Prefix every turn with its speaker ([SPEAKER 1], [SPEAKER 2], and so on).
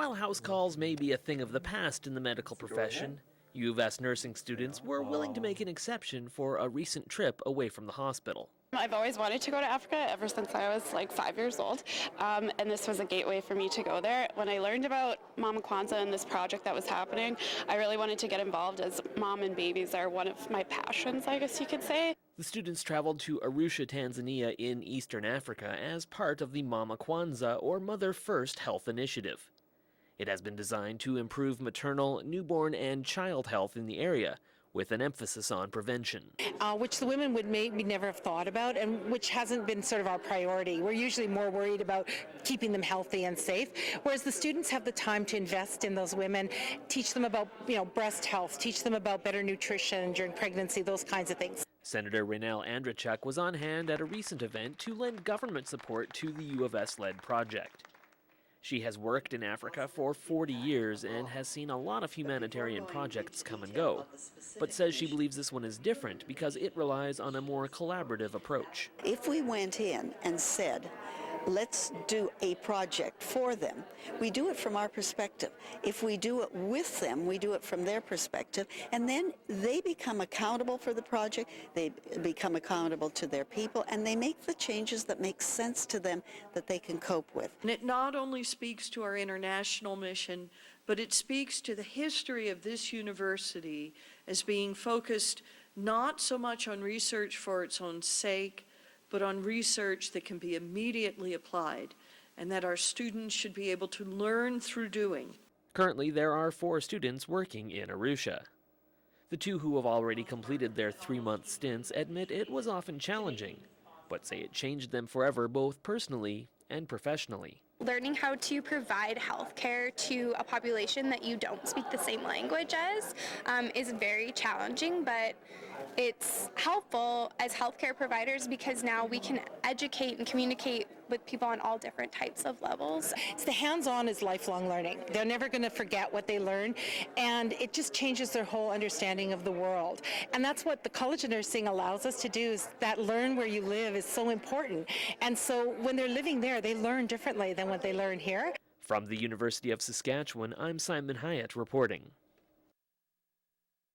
[SPEAKER 1] While house calls may be a thing of the past in the medical profession, U of S nursing students were willing to make an exception for a recent trip away from the hospital.
[SPEAKER 2] I've always wanted to go to Africa ever since I was like 5 years old, and this was a gateway for me to go there. When I learned about Mama Kwanzaa and this project that was happening, I really wanted to get involved, as mom and babies are one of my passions, I guess you could say.
[SPEAKER 1] The students traveled to Arusha, Tanzania in eastern Africa as part of the Mama Kwanzaa or Mother First Health Initiative. It has been designed to improve maternal, newborn, and child health in the area, with an emphasis on prevention.
[SPEAKER 3] Which the women would maybe never have thought about, and which hasn't been sort of our priority. We're usually more worried about keeping them healthy and safe, whereas the students have the time to invest in those women, teach them about breast health, teach them about better nutrition during pregnancy, those kinds of things.
[SPEAKER 1] Senator Renelle Andrachuk was on hand at a recent event to lend government support to the U of S-led project. She has worked in Africa for 40 years and has seen a lot of humanitarian projects come and go, but says she believes this one is different because it relies on a more collaborative approach.
[SPEAKER 4] If we went in and said, let's do a project for them, we do it from our perspective. If we do it with them, we do it from their perspective, and then they become accountable for the project, they become accountable to their people, and they make the changes that make sense to them that they can cope with.
[SPEAKER 5] And it not only speaks to our international mission, but it speaks to the history of this university as being focused not so much on research for its own sake, but on research that can be immediately applied, and that our students should be able to learn through doing.
[SPEAKER 1] Currently, there are 4 students working in Arusha. The 2 who have already completed their 3-month stints admit it was often challenging, but say it changed them forever both personally and professionally.
[SPEAKER 6] Learning how to provide health care to a population that you don't speak the same language as is very challenging, but it's helpful as healthcare providers because now we can educate and communicate with people on all different types of levels.
[SPEAKER 3] It's the hands-on is lifelong learning. They're never going to forget what they learn, and it just changes their whole understanding of the world. And that's what the College of Nursing allows us to do, is that learn where you live is so important. And so when they're living there, they learn differently than what they learn here.
[SPEAKER 1] From the University of Saskatchewan, I'm Simon Hyatt reporting.